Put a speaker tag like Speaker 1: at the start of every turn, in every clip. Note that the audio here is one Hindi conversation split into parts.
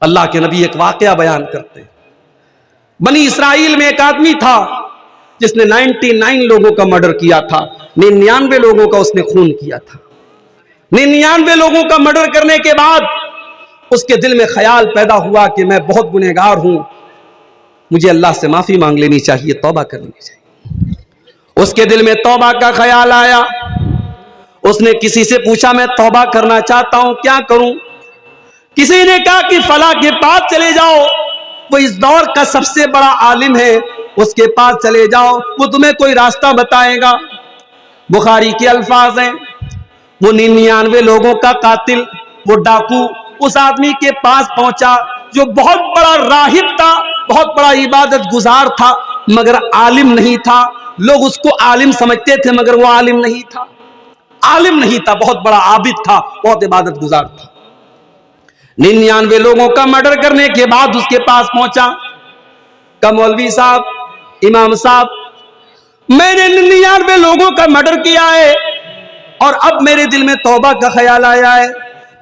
Speaker 1: अल्लाह के नबी एक वाकया बयान करते हैं। बनी इसराइल में एक आदमी था जिसने 99 लोगों का मर्डर किया था, 99 लोगों का उसने खून किया था। 99 लोगों का मर्डर करने के बाद उसके दिल में ख्याल पैदा हुआ कि मैं बहुत गुनहगार हूं, मुझे अल्लाह से माफी मांग लेनी चाहिए, तौबा कर लेनी चाहिए। उसके दिल में तौबा का ख्याल आया। उसने किसी से पूछा, मैं तौबा करना चाहता हूं, क्या करूं? किसी ने कहा कि फला के पास चले जाओ, वो इस दौर का सबसे बड़ा आलिम है, उसके पास चले जाओ, वो तुम्हें कोई रास्ता बताएगा। बुखारी के अल्फाज हैं, वो 99 लोगों का कातिल, वो डाकू उस आदमी के पास पहुंचा जो बहुत बड़ा राहिब था, बहुत बड़ा इबादत गुजार था, मगर आलिम नहीं था। लोग उसको आलिम समझते थे मगर वो आलिम नहीं था, आलिम नहीं था, बहुत बड़ा आबिद था, बहुत इबादत गुजार था। 99 लोगों का मर्डर करने के बाद उसके पास पहुंचा, का मौलवी साहब, इमाम साहब, मैंने 99 लोगों का मर्डर किया है और अब मेरे दिल में तौबा का ख्याल आया है,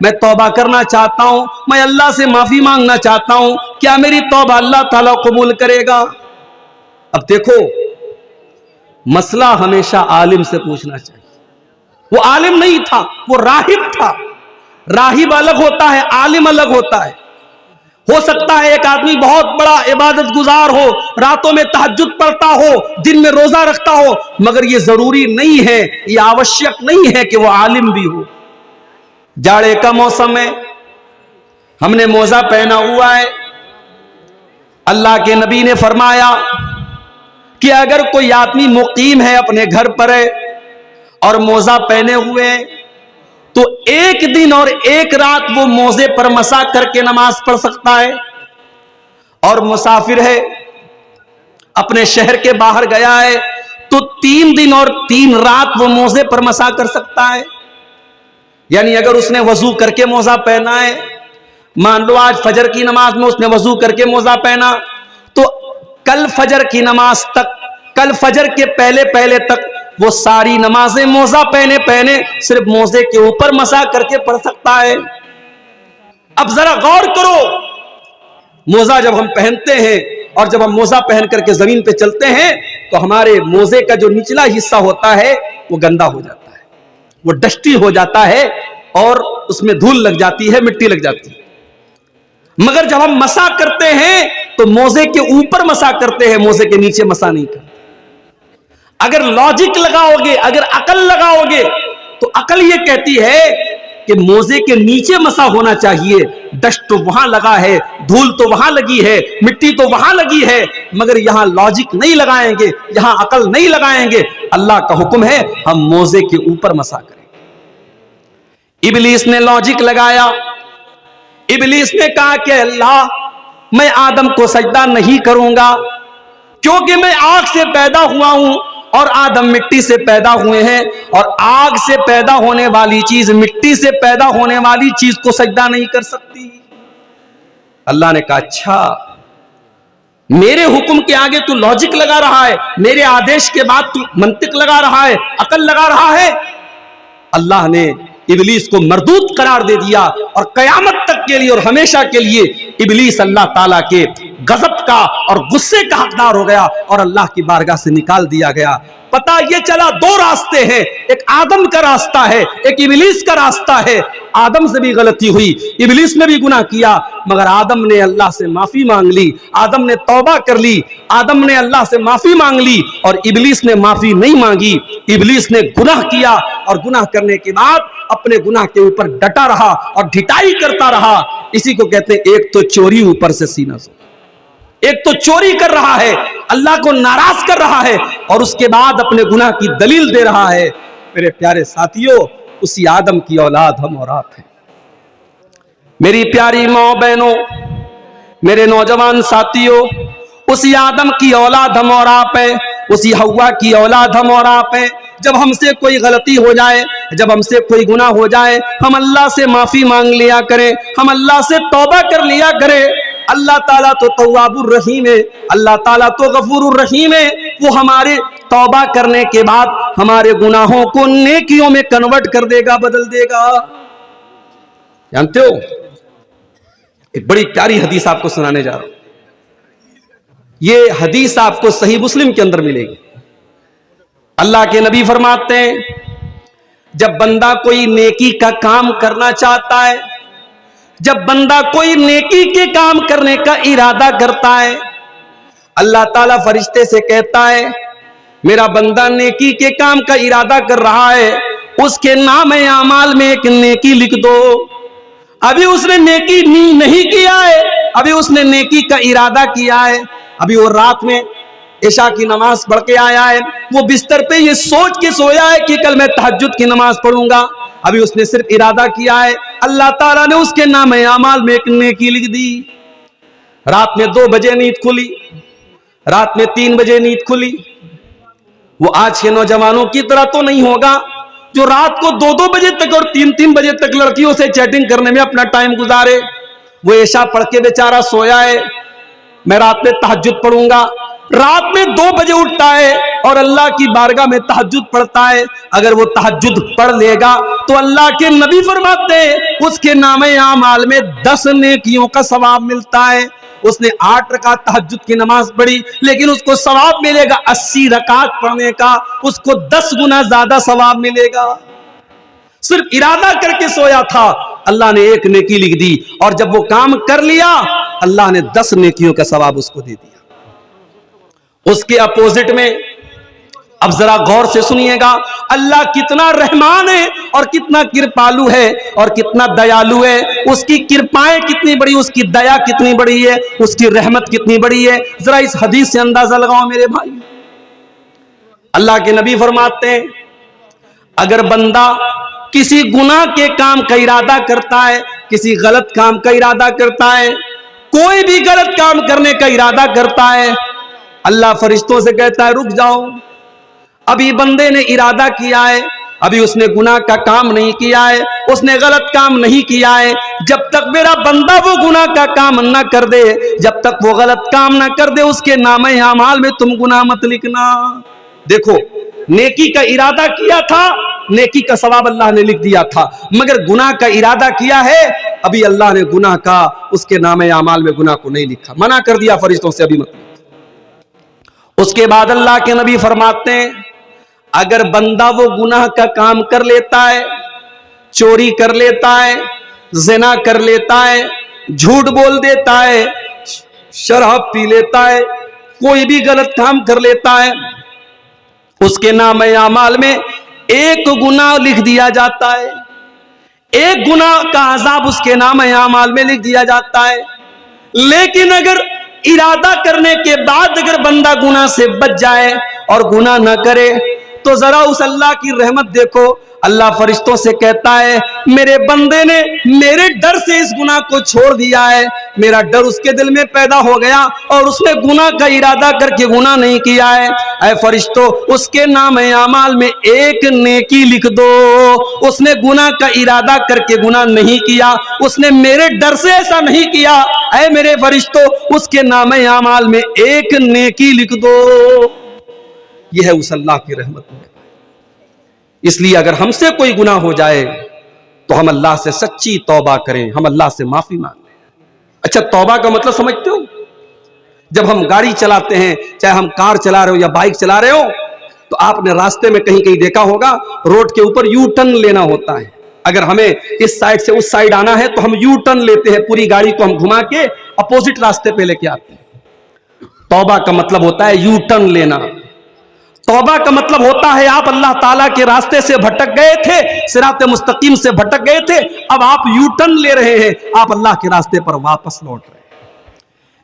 Speaker 1: मैं तौबा करना चाहता हूं, मैं अल्लाह से माफी मांगना चाहता हूं, क्या मेरी तौबा अल्लाह ताला कबूल करेगा? अब देखो, मसला हमेशा आलिम से पूछना चाहिए। वो आलिम नहीं था, वो राहिब था। राहिब अलग होता है, आलिम अलग होता है। हो सकता है एक आदमी बहुत बड़ा इबादत गुजार हो, रातों में तहज्जुद पढ़ता हो, दिन में रोजा रखता हो, मगर यह जरूरी नहीं है, यह आवश्यक नहीं है कि वह आलिम भी हो। जाड़े का मौसम है, हमने मोजा पहना हुआ है। अल्लाह के नबी ने फरमाया कि अगर कोई आदमी मुकीम है, अपने घर पर है और मोजा पहने हुए है, तो एक दिन और एक रात वो मोजे पर मसा करके नमाज पढ़ सकता है। और मुसाफिर है, अपने शहर के बाहर गया है, तो 3 दिन और 3 रात वो मोजे पर मसा कर सकता है। यानी अगर उसने वजू करके मोजा पहना है, मान लो आज फजर की नमाज में उसने वजू करके मोजा पहना, तो कल फजर की नमाज तक, कल फजर के पहले पहले तक वो सारी नमाजें मोजा पहने पहने सिर्फ मोजे के ऊपर मसा करके पढ़ सकता है। अब जरा गौर करो, मोजा जब हम पहनते हैं और जब हम मोजा पहन करके जमीन पे चलते हैं तो हमारे मोजे का जो निचला हिस्सा होता है वो गंदा हो जाता है, वो डस्टी हो जाता है और उसमें धूल लग जाती है, मिट्टी लग जाती है। मगर जब हम मसा करते हैं तो मोजे के ऊपर मसा करते हैं, मोजे के नीचे मसा नहीं करते। अगर लॉजिक लगाओगे, अगर अकल लगाओगे, तो अकल ये कहती है कि मोजे के नीचे मसा होना चाहिए। डस्ट तो वहां लगा है, धूल तो वहां लगी है, मिट्टी तो वहां लगी है, मगर यहां लॉजिक नहीं लगाएंगे, यहां अकल नहीं लगाएंगे। अल्लाह का हुक्म है हम मोजे के ऊपर मसा करें। इब्लीस ने लॉजिक लगाया। इब्लीस ने कहा कि अल्लाह मैं आदम को सजदा नहीं करूंगा क्योंकि मैं आग से पैदा हुआ हूं और आदम मिट्टी से पैदा हुए हैं, और आग से पैदा होने वाली चीज मिट्टी से पैदा होने वाली चीज को सजदा नहीं कर सकती। अल्लाह ने कहा अच्छा, मेरे हुक्म के आगे तू लॉजिक लगा रहा है, मेरे आदेश के बाद तू मंतिक लगा रहा है, अकल लगा रहा है। अल्लाह ने इब्लीस को मरदूद करार दे दिया और कयामत तक के लिए और हमेशा के लिए इब्लीस अल्लाह ताला के गजब का और गुस्से का हकदार हो गया और अल्लाह की बारगाह से निकाल दिया गया। पता ये चला 2 रास्ते हैं, एक आदम का रास्ता है, एक इब्लीस का रास्ता है। आदम से भी गलती हुई, इब्लीस ने भी गुनाह किया, मगर आदम ने अल्लाह से माफी मांग ली, आदम ने तौबा कर ली, आदम ने अल्लाह से माफी मांग ली और इब्लीस ने माफी नहीं मांगी। इब्लीस ने गुनाह किया और गुनाह करने के बाद अपने गुनाह के ऊपर डटा रहा और ढिठाई करता रहा। इसी को कहते हैं एक तो चोरी ऊपर से सीना से, एक तो चोरी कर रहा है, अल्लाह को नाराज कर रहा है और उसके बाद अपने गुनाह की दलील दे रहा है। मेरे प्यारे साथियों, उसी आदम की औलाद हम और आप हैं। मेरी प्यारी माँ बहनों, मेरे नौजवान साथियों, उसी आदम की औलाद हम और आप हैं, उसी हव्वा की औलाद हम और आप हैं। जब हमसे कोई गलती हो जाए, जब हमसे कोई गुनाह हो जाए, हम अल्लाह से माफी मांग लिया करें, हम अल्लाह से तौबा कर लिया करें। अल्लाह ताला तो तव्वाबुर रहीम है, अल्लाह ताला तो गफूरुर रहीम है। वो हमारे तौबा करने के बाद हमारे गुनाहों को नेकियों में कन्वर्ट कर देगा, बदल देगा। जानते हो, एक बड़ी प्यारी हदीस आपको सुनाने जा रहा हूं। ये हदीस आपको सही मुस्लिम के अंदर मिलेगी। अल्लाह के नबी फरमाते हैं, जब बंदा कोई नेकी का काम करना चाहता है, जब बंदा कोई नेकी के काम करने का इरादा करता है, अल्लाह ताला फरिश्ते से कहता है, मेरा बंदा नेकी के काम का इरादा कर रहा है, उसके नाम आमाल में एक नेकी लिख दो। अभी उसने नेकी नहीं किया है, अभी उसने नेकी का इरादा किया है, अभी वो रात में इशा की नमाज पढ़ के आया है, वो बिस्तर पे ये सोच के सोया है कि कल मैं तहज्जुद की नमाज पढ़ूंगा। अभी उसने सिर्फ इरादा किया है, अल्लाह ताला ने उसके नाम आमाल में एक नेकी लिख दी। रात में 2 बजे नींद खुली, रात में 3 बजे नींद खुली। वो आज के नौजवानों की तरह तो नहीं होगा जो रात को 2-2 बजे तक और 3-3 बजे तक लड़कियों से चैटिंग करने में अपना टाइम गुजारे। वो इशा पढ़ के बेचारा सोया है, मैं रात में तहज्जुद पढ़ूंगा, रात में 2 बजे उठता है और अल्लाह की बारगाह में तहज्जुद पढ़ता है। अगर वो तहज्जुद पढ़ लेगा तो अल्लाह के नबी फरमाते हैं, उसके नामे आमाल में 10 नेकियों का सवाब मिलता है। उसने 8 रकात तहज्जुद की नमाज पढ़ी, लेकिन उसको सवाब मिलेगा 80 रकात पढ़ने का, उसको 10 गुना ज्यादा सवाब मिलेगा। सिर्फ इरादा करके सोया था, अल्लाह ने एक नेकी लिख दी, और जब वो काम कर लिया अल्लाह ने 10 नेकियों का सवाब उसको दे दिया। उसके अपोजिट में अब जरा गौर से सुनिएगा, अल्लाह कितना रहमान है और कितना कृपालु है और कितना दयालु है। उसकी कृपाएं कितनी बड़ी, उसकी दया कितनी बड़ी है, उसकी रहमत कितनी बड़ी है। जरा इस हदीस से अंदाजा लगाओ मेरे भाई। अल्लाह के नबी फरमाते हैं, अगर बंदा किसी गुनाह के काम का इरादा करता है, किसी गलत काम का इरादा करता है, कोई भी गलत काम करने का इरादा करता है, अल्लाह फरिश्तों से कहता है रुक जाओ, अभी बंदे ने इरादा किया है, अभी उसने गुनाह का काम नहीं किया है, उसने गलत काम नहीं किया है। जब तक मेरा बंदा वो गुनाह का काम ना कर दे, जब तक वो गलत काम ना कर दे, उसके नामे आमाल में तुम गुनाह मत लिखना। देखो, नेकी का इरादा किया था, नेकी का सवाब अल्लाह ने लिख दिया था, मगर गुनाह का इरादा किया है, अभी अल्लाह ने गुनाह का उसके नामे आमाल में गुनाह को नहीं लिखा, मना कर दिया फरिश्तों से अभी मत। उसके बाद अल्लाह के नबी फरमाते हैं, अगर बंदा वो गुनाह का काम कर लेता है, चोरी कर लेता है, ज़िना कर लेता है, झूठ बोल देता है, शराब पी लेता है, कोई भी गलत काम कर लेता है, उसके नामे आमाल में एक गुनाह लिख दिया जाता है, एक गुनाह का अजाब उसके नामे आमाल में लिख दिया जाता है। लेकिन अगर इरादा करने के बाद अगर बंदा गुनाह से बच जाए और गुनाह न करे, तो जरा उस अल्लाह की रहमत देखो। अल्लाह फरिश्तों से कहता है, मेरे बंदे ने मेरे डर से इस गुनाह को छोड़ दिया है, मेरा डर उसके दिल में पैदा हो गया और उसने गुनाह का इरादा करके गुनाह नहीं किया है। ऐ फरिश्तों, उसके नामे आमाल में एक नेकी लिख दो। उसने गुनाह का इरादा करके गुनाह नहीं किया, उसने मेरे डर से ऐसा नहीं किया। ऐ मेरे फरिश्तों, उसके नामे आमाल में एक नेकी लिख दो। यह है उस अल्लाह की रहमत में। इसलिए अगर हमसे कोई गुनाह हो जाए तो हम अल्लाह से सच्ची तौबा करें, हम अल्लाह से माफी मांगें। अच्छा, तौबा का मतलब समझते हो? जब हम गाड़ी चलाते हैं, चाहे हम कार चला रहे हो या बाइक चला रहे हो, तो आपने रास्ते में कहीं कहीं देखा होगा, रोड के ऊपर यू टर्न लेना होता है। अगर हमें इस साइड से उस साइड आना है तो हम यू टर्न लेते हैं, पूरी गाड़ी को हम घुमा के अपोजिट रास्ते पे लेके आते हैं। तौबा का मतलब होता है यू टर्न लेना। तौबा का मतलब होता है आप अल्लाह ताला के रास्ते से भटक गए थे, सिराते मुस्तकीम से भटक गए थे, अब आप यू टर्न ले रहे हैं, आप अल्लाह के रास्ते पर वापस लौट रहे हैं।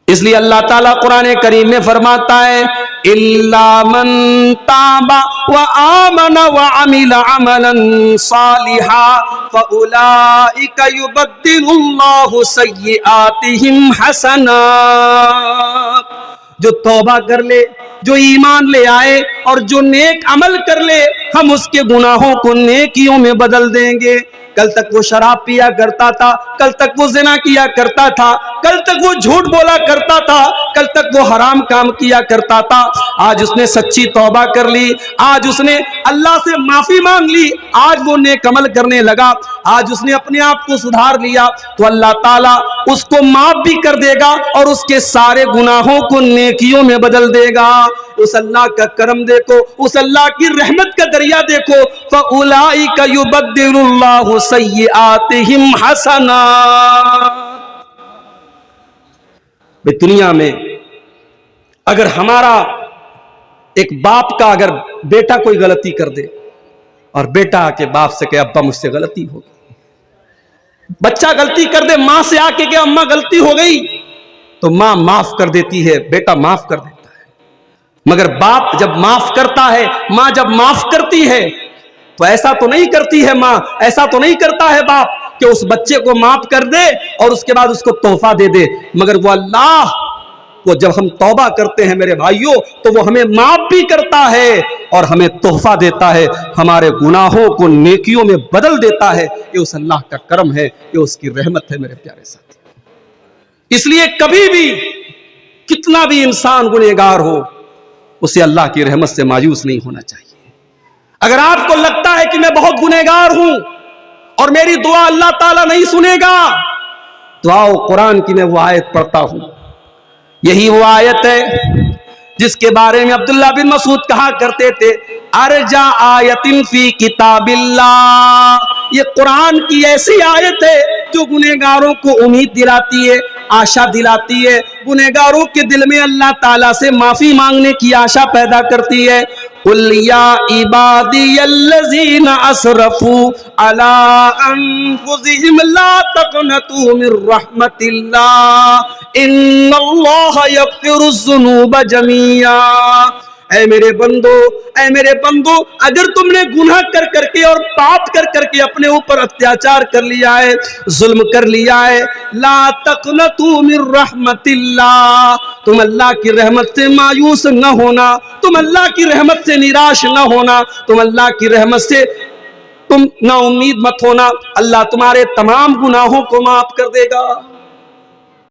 Speaker 1: इसलिए अल्लाह ताला कुरान करीम में फरमाता है, इल्ला मन ताबा व आमना व अमिला अमलन सालिहा फउलाइका युबद्दिलुल्लाहु सय्यिआतिहिम हसनात। जो तौबा कर ले, जो ईमान ले आए और जो नेक अमल कर ले, हम उसके गुनाहों को नेकियों में बदल देंगे। कल तक वो शराब पिया करता था, कल तक वो ज़िना किया करता था, कल तक वो झूठ बोला करता था, कल तक वो हराम काम किया करता था, आज उसने सच्ची तौबा कर ली, आज उसने अल्लाह से माफी मांग ली, आज वो नेक अमल करने लगा, आज उसने अपने आप को सुधार लिया, तो अल्लाह ताला उसको माफ भी कर देगा और उसके सारे गुनाहों को नेकियों में बदल देगा। उस अल्लाह का करम देखो, उस अल्लाह की रहमत का दरिया देखो। फउलाइका युबद्दिलुल्लाहु सय्यिआतिहिम हसनात। दुनिया में अगर हमारा एक बाप का अगर बेटा कोई गलती कर दे और बेटा आके बाप से कहे अब्बा मुझसे गलती हो गई, बच्चा गलती कर दे मां से आके कहे अम्मा गलती हो गई, तो मां माफ कर देती है, बेटा माफ कर देता है। मगर बाप जब माफ करता है, मां जब माफ करती है, तो ऐसा तो नहीं करती है मां, ऐसा तो नहीं करता है बाप कि उस बच्चे को माफ कर दे और उसके बाद उसको तोहफा दे दे। मगर वो अल्लाह, वो जब हम तौबा करते हैं मेरे भाइयों, तो वो हमें माफ भी करता है और हमें तोहफा देता है, हमारे गुनाहों को नेकियों में बदल देता है। ये उस अल्लाह का करम है, ये उसकी रहमत है मेरे प्यारे साथी। इसलिए कभी भी कितना भी इंसान गुनहगार हो, उसे अल्लाह की रहमत से मायूस नहीं होना चाहिए। अगर आपको लगता है कि मैं बहुत गुनहगार हूं और मेरी दुआ अल्लाह ताला नहीं सुनेगा, तो आओ कुरान की मैं वो आयत पढ़ता हूं। यही वो आयत है जिसके बारे में अब्दुल्ला बिन मसूद कहा करते थे, अर्जा आयतिन फी किताबिल्लाह। ये कुरान की ऐसी आयत है जो गुनहगारों को उम्मीद दिलाती है, आशा दिलाती है, गुनहगारों के दिल में अल्लाह ताला से माफी मांगने की आशा पैदा करती है। कुल या इबादियल्लज़ीना असरफू अला अनफुसिहिम ला तक़नतू मिर रहमतिल्लाह इन्नल्लाह यग़फिरुज़्ज़ुनूब जमीआ। ऐ मेरे बंदो, अगर तुमने गुनाह कर करके और पाप कर करके अपने ऊपर अत्याचार कर लिया है, जुल्म कर लिया है, ला तक़नतू मिर रहमतिल्लाह, तुम अल्लाह की रहमत से मायूस न होना, तुम अल्लाह की रहमत से निराश न होना, तुम अल्लाह की रहमत से तुम ना उम्मीद मत होना। अल्लाह तुम्हारे तमाम गुनाहों को माफ कर देगा।